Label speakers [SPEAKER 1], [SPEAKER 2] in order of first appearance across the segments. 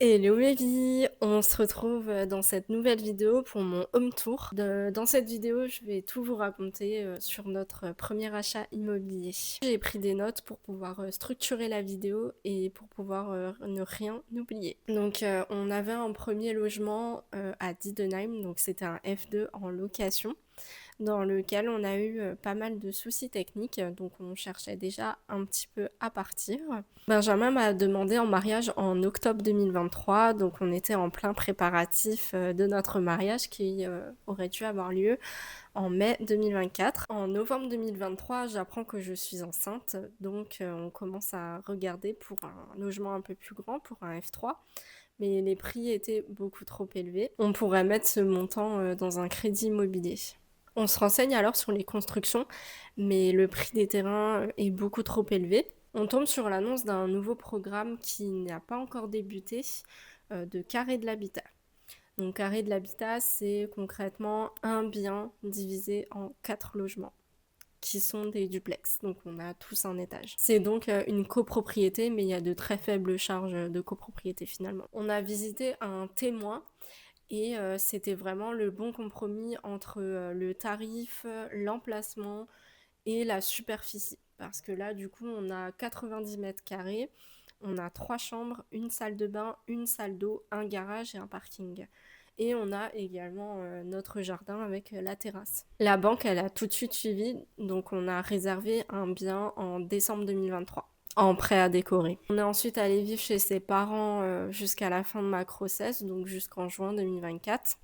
[SPEAKER 1] Hello Mélie, on se retrouve dans cette nouvelle vidéo pour mon home tour. Dans cette vidéo, je vais tout vous raconter sur notre premier achat immobilier. J'ai pris des notes pour pouvoir structurer la vidéo et pour pouvoir ne rien oublier. Donc on avait un premier logement à Diedenheim, donc c'était un F2 en location, dans lequel on a eu pas mal de soucis techniques, donc on cherchait déjà un petit peu à partir. Benjamin m'a demandé en mariage en octobre 2023, donc on était en plein préparatif de notre mariage qui aurait dû avoir lieu en mai 2024. En novembre 2023, j'apprends que je suis enceinte, donc on commence à regarder pour un logement un peu plus grand, pour un F3. Mais les prix étaient beaucoup trop élevés. On pourrait mettre ce montant dans un crédit immobilier. On se renseigne alors sur les constructions, mais le prix des terrains est beaucoup trop élevé. On tombe sur l'annonce d'un nouveau programme qui n'a pas encore débuté, de Carré de l'Habitat. Donc Carré de l'Habitat, c'est concrètement un bien divisé en 4 logements qui sont des duplex, donc on a tous un étage. C'est donc une copropriété, mais il y a de très faibles charges de copropriété finalement. On a visité un témoin et c'était vraiment le bon compromis entre le tarif, l'emplacement et la superficie. Parce que là, du coup, on a 90 mètres carrés, on a 3 chambres, une salle de bain, une salle d'eau, un garage et un parking. Et on a également notre jardin avec la terrasse. La banque, elle a tout de suite suivi, donc on a réservé un bien en décembre 2023 en prêt à décorer. On est ensuite allé vivre chez ses parents jusqu'à la fin de ma grossesse, donc jusqu'en juin 2024,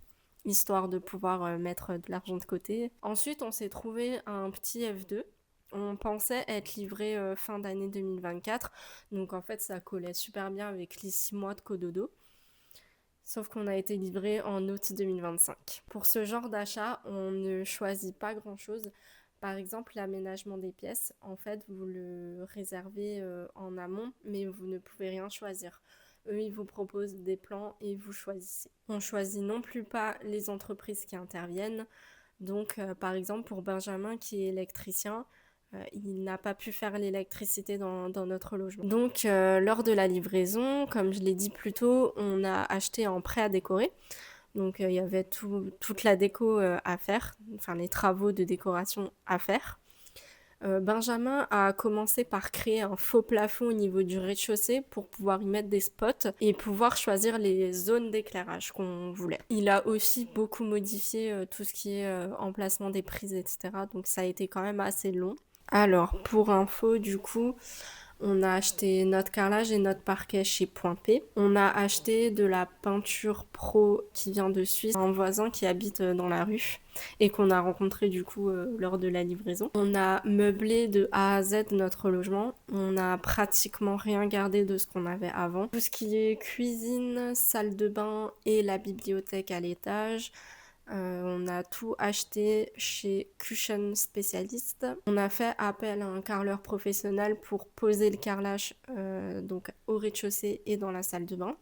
[SPEAKER 1] histoire de pouvoir mettre de l'argent de côté. Ensuite, on s'est trouvé un petit F2. On pensait être livré fin d'année 2024, donc en fait ça collait super bien avec les 6 mois de cododo. Sauf qu'on a été livré en août 2025. Pour ce genre d'achat, on ne choisit pas grand-chose. Par exemple, l'aménagement des pièces, en fait, vous le réservez en amont, mais vous ne pouvez rien choisir. Eux, ils vous proposent des plans et vous choisissez. On choisit non plus pas les entreprises qui interviennent. Donc, par exemple, pour Benjamin, qui est électricien, il n'a pas pu faire l'électricité dans notre logement. Donc, lors de la livraison, comme je l'ai dit plus tôt, on a acheté en prêt à décorer. Donc, il y avait toute la déco à faire, enfin les travaux de décoration à faire. Benjamin a commencé par créer un faux plafond au niveau du rez-de-chaussée pour pouvoir y mettre des spots et pouvoir choisir les zones d'éclairage qu'on voulait. Il a aussi beaucoup modifié tout ce qui est emplacement des prises, etc. Donc ça a été quand même assez long. Alors, pour info, du coup, on a acheté notre carrelage et notre parquet chez Point P. On a acheté de la peinture pro qui vient de Suisse, un voisin qui habite dans la rue et qu'on a rencontré du coup lors de la livraison. On a meublé de A à Z notre logement. On n'a pratiquement rien gardé de ce qu'on avait avant. Tout ce qui est cuisine, salle de bain et la bibliothèque à l'étage. On a tout acheté chez Cushion Spécialiste. On a fait appel à un carreleur professionnel pour poser le carrelage donc au rez-de-chaussée et dans la salle de bain.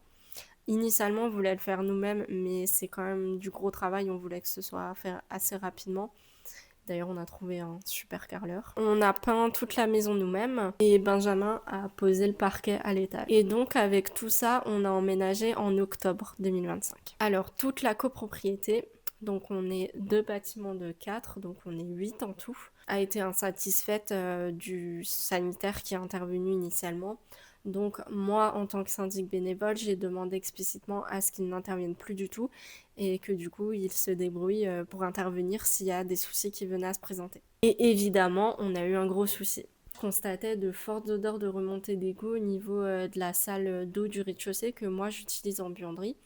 [SPEAKER 1] Initialement, on voulait le faire nous-mêmes, mais c'est quand même du gros travail. On voulait que ce soit fait assez rapidement. D'ailleurs, on a trouvé un super carreleur. On a peint toute la maison nous-mêmes et Benjamin a posé le parquet à l'étage. Et donc, avec tout ça, on a emménagé en octobre 2025. Alors, toute la copropriété, donc on est 2 bâtiments de 4, donc on est 8 en tout, a été insatisfaite du sanitaire qui est intervenu initialement. Donc moi, en tant que syndic bénévole, j'ai demandé explicitement à ce qu'il n'intervienne plus du tout et que du coup, il se débrouille pour intervenir s'il y a des soucis qui venaient à se présenter. Et évidemment, on a eu un gros souci. Je constatais de fortes odeurs de remontée d'égout au niveau de la salle d'eau du rez-de-chaussée que moi j'utilise en buanderie.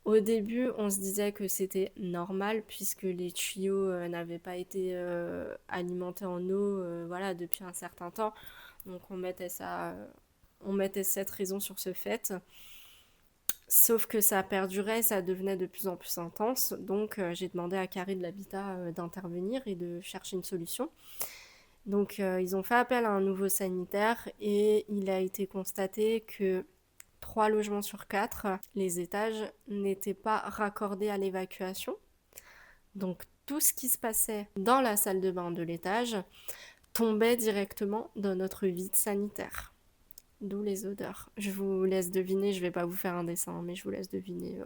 [SPEAKER 1] Au début, on se disait que c'était normal puisque les tuyaux n'avaient pas été alimentés en eau voilà, depuis un certain temps. Donc on mettait cette raison sur ce fait. Sauf que ça perdurait, ça devenait de plus en plus intense. Donc j'ai demandé à Carré de l'Habitat d'intervenir et de chercher une solution. Donc ils ont fait appel à un nouveau sanitaire et il a été constaté que 3 logements sur 4, les étages n'étaient pas raccordés à l'évacuation. Donc tout ce qui se passait dans la salle de bain de l'étage tombait directement dans notre vide sanitaire. d'où les odeurs. Je vous laisse deviner, je vais pas vous faire un dessin, mais je vous laisse deviner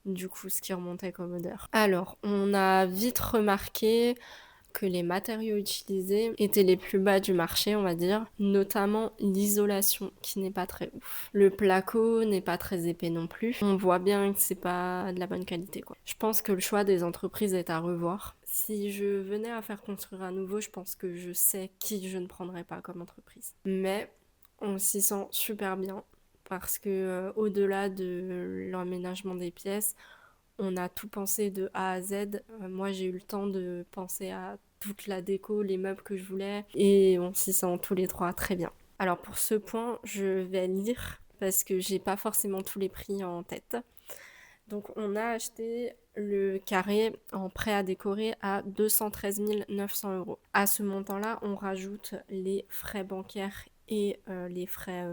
[SPEAKER 1] du coup ce qui remontait comme odeur. Alors, on a vite remarqué que les matériaux utilisés étaient les plus bas du marché, on va dire, notamment l'isolation qui n'est pas très ouf. Le placo n'est pas très épais non plus. On voit bien que c'est pas de la bonne qualité, quoi. Je pense que le choix des entreprises est à revoir. Si je venais à faire construire à nouveau, je pense que je sais qui je ne prendrais pas comme entreprise. Mais on s'y sent super bien parce que au-delà de l'aménagement des pièces, on a tout pensé de A à Z. Moi, j'ai eu le temps de penser à toute la déco, les meubles que je voulais, et on s'y sent tous les trois très bien. Alors pour ce point, je vais lire parce que j'ai pas forcément tous les prix en tête. Donc on a acheté le carré en prêt à décorer à 213 900 euros. À ce montant-là, on rajoute les frais bancaires et les frais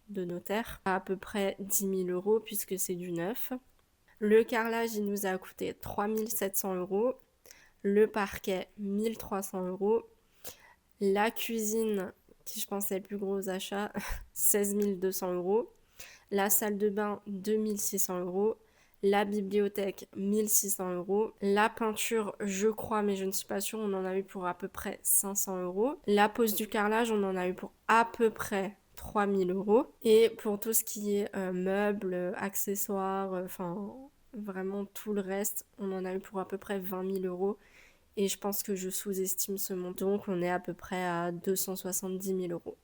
[SPEAKER 1] de notaire à peu près 10 000 euros puisque c'est du neuf. Le carrelage, il nous a coûté 3 700 euros. Le parquet, 1 300 euros. La cuisine, qui je pense est le plus gros achat, 16 200 euros. La salle de bain, 2 600 euros. La bibliothèque, 1 600 euros. La peinture, je crois, mais je ne suis pas sûre, on en a eu pour à peu près 500 euros. La pose du carrelage, on en a eu pour à peu près 3 000 euros. Et pour tout ce qui est meubles, accessoires, enfin vraiment tout le reste, on en a eu pour à peu près 20 000 euros. Et je pense que je sous-estime ce montant. Donc on est à peu près à 270 000 euros.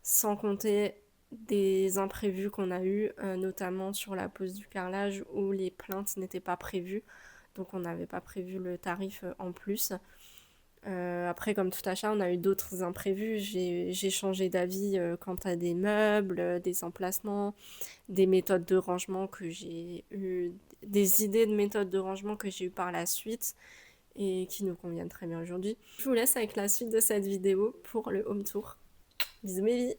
[SPEAKER 1] Sans compter des imprévus qu'on a eus, notamment sur la pose du carrelage où les plaintes n'étaient pas prévues. Donc on n'avait pas prévu le tarif en plus. Après, comme tout achat, on a eu d'autres imprévus. J'ai changé d'avis quant à des meubles, des emplacements, des méthodes de rangement que j'ai eu, des idées de méthodes de rangement que j'ai eues par la suite et qui nous conviennent très bien aujourd'hui. Je vous laisse avec la suite de cette vidéo pour le home tour. Bisous mes vies!